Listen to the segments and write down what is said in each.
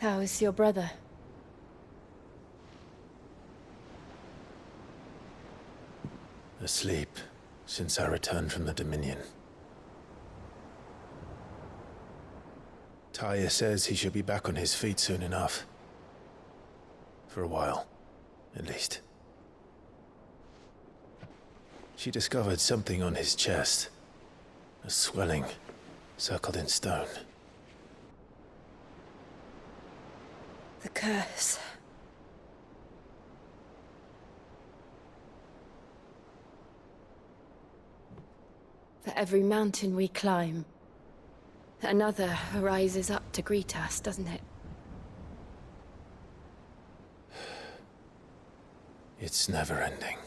How is your brother? Asleep since I returned from the Dominion. Taya says he should be back on his feet soon enough. For a while, at least. She discovered something on his chest. A swelling, circled in stone. The curse. For every mountain we climb, another rises up to greet us, doesn't it? It's never ending.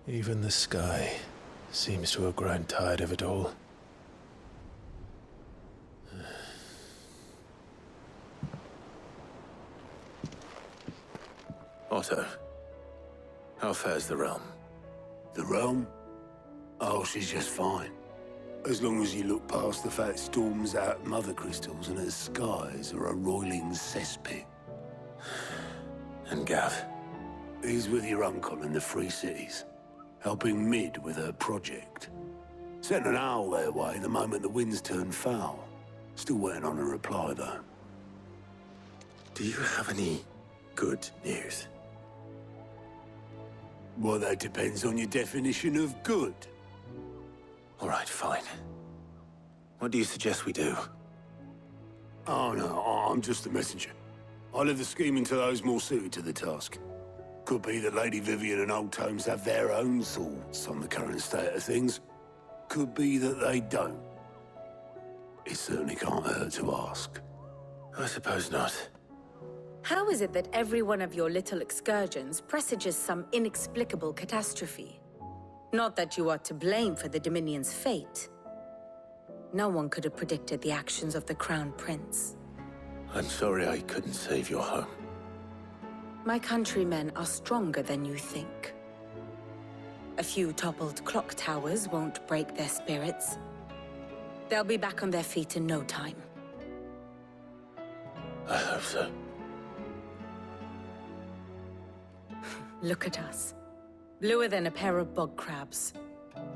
Even the sky seems to have grown tired of it all. Otto, how fares the realm? The realm? Oh, she's just fine. As long as you look past the fact storms out mother crystals and her skies are a roiling cesspit. And Gav? He's with your uncle in the Free Cities, helping Mid with her project. Sent an owl their way the moment the winds turned foul. Still waiting on a reply, though. Do you have any good news? Well, that depends on your definition of good. All right, fine. What do you suggest we do? Oh, no, I'm just a messenger. I leave the scheming to those more suited to the task. Could be that Lady Vivian and Old Tomes have their own thoughts on the current state of things. Could be that they don't. It certainly can't hurt to ask. I suppose not. How is it that every one of your little excursions presages some inexplicable catastrophe? Not that you are to blame for the Dominion's fate. No one could have predicted the actions of the Crown Prince. I'm sorry I couldn't save your home. My countrymen are stronger than you think. A few toppled clock towers won't break their spirits. They'll be back on their feet in no time. I hope so. Look at us. Bluer than a pair of bog crabs.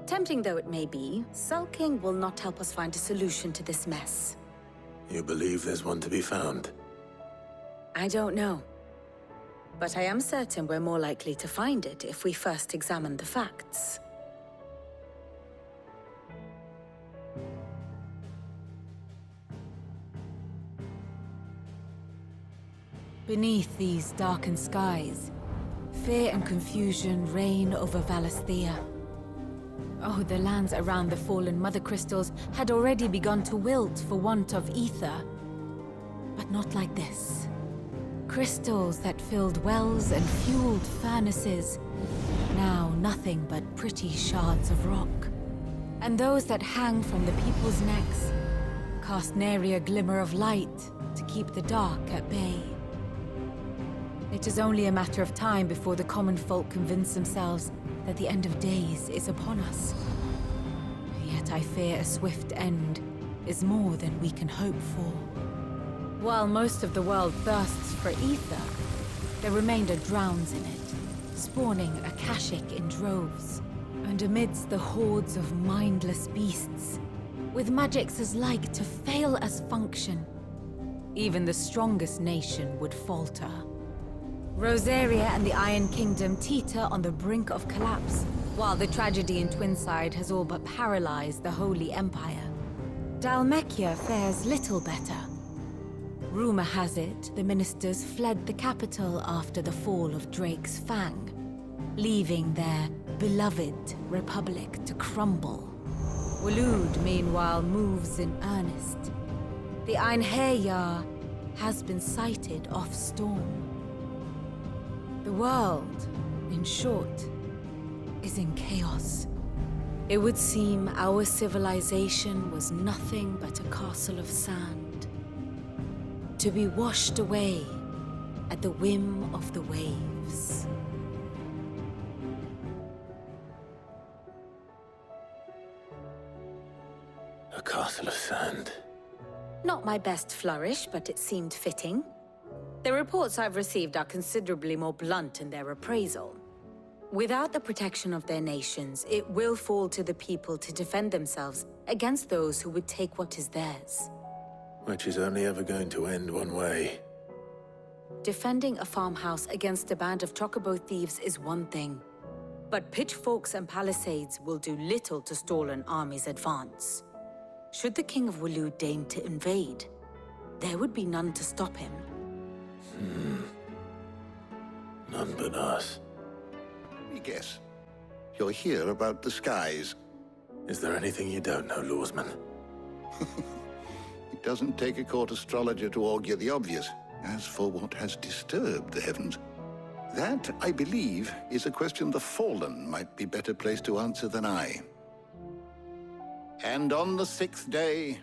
Tempting though it may be, sulking will not help us find a solution to this mess. You believe there's one to be found? I don't know. But I am certain we're more likely to find it if we first examine the facts. Beneath these darkened skies, fear and confusion reign over Valisthea. Oh, the lands around the fallen Mother Crystals had already begun to wilt for want of ether. But not like this. Crystals that filled wells and fueled furnaces. Now nothing but pretty shards of rock. And those that hang from the people's necks cast nary a glimmer of light to keep the dark at bay. It is only a matter of time before the common folk convince themselves that the end of days is upon us. Yet I fear a swift end is more than we can hope for. While most of the world thirsts for ether, the remainder drowns in it, spawning Akashic in droves. And amidst the hordes of mindless beasts, with magics as like to fail as function, even the strongest nation would falter. Rosaria and the Iron Kingdom teeter on the brink of collapse, while the tragedy in Twinside has all but paralyzed the Holy Empire. Dalmekia fares little better. Rumor has it the ministers fled the capital after the fall of Drake's Fang, leaving their beloved republic to crumble. Waloed, meanwhile, moves in earnest. The Einherjar has been sighted off-storm. The world, in short, is in chaos. It would seem our civilization was nothing but a castle of sand, to be washed away at the whim of the waves. A castle of sand. Not my best flourish, but it seemed fitting. The reports I've received are considerably more blunt in their appraisal. Without the protection of their nations, it will fall to the people to defend themselves against those who would take what is theirs. Which is only ever going to end one way. Defending a farmhouse against a band of chocobo thieves is one thing, but pitchforks and palisades will do little to stall an army's advance. Should the King of Waloed deign to invade, there would be none to stop him. None but us. Let me guess. You're here about the skies. Is there anything you don't know, Lawsman? It doesn't take a court astrologer to augur the obvious. As for what has disturbed the heavens, that, I believe, is a question the Fallen might be better placed to answer than I. And on the 6th day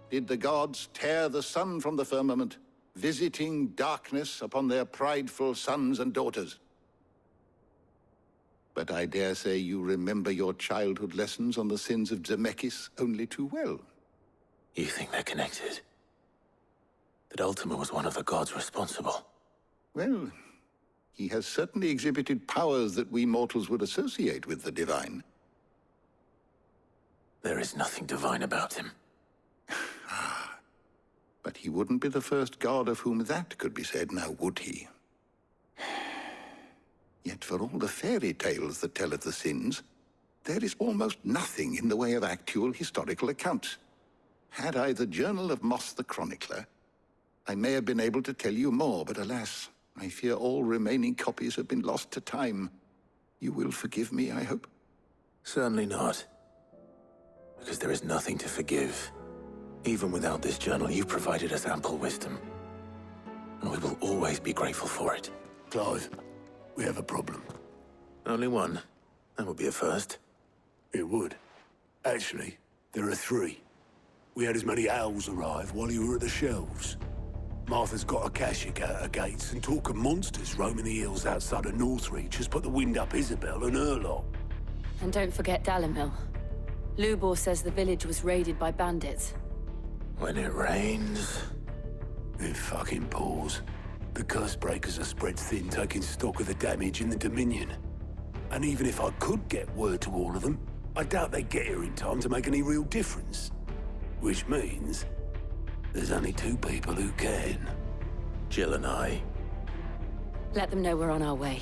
did the gods tear the sun from the firmament, visiting darkness upon their prideful sons and daughters. But I dare say you remember your childhood lessons on the sins of Zemeckis only too well. You think they're connected? That Ultima was one of the gods responsible? Well, he has certainly exhibited powers that we mortals would associate with the divine. There is nothing divine about him. But he wouldn't be the first god of whom that could be said, now would he? Yet for all the fairy tales that tell of the sins, there is almost nothing in the way of actual historical accounts. Had I the Journal of Moss the Chronicler, I may have been able to tell you more, but alas, I fear all remaining copies have been lost to time. You will forgive me, I hope? Certainly not. Because there is nothing to forgive. Even without this journal, you provided us ample wisdom. And we will always be grateful for it. Clive, we have a problem. Only one. That would be a first. It would. Actually, there are 3. We had as many owls arrive while you were at the shelves. Martha's got a Akashic at her gates, and talk of monsters roaming the hills outside of Northreach has put the wind up Isabel and her lot. And don't forget Dalimil. Lubor says the village was raided by bandits. When it rains... It fucking pours. The curse breakers are spread thin, taking stock of the damage in the Dominion. And even if I could get word to all of them, I doubt they'd get here in time to make any real difference. Which means there's only 2 people who can. Jill and I. Let them know we're on our way.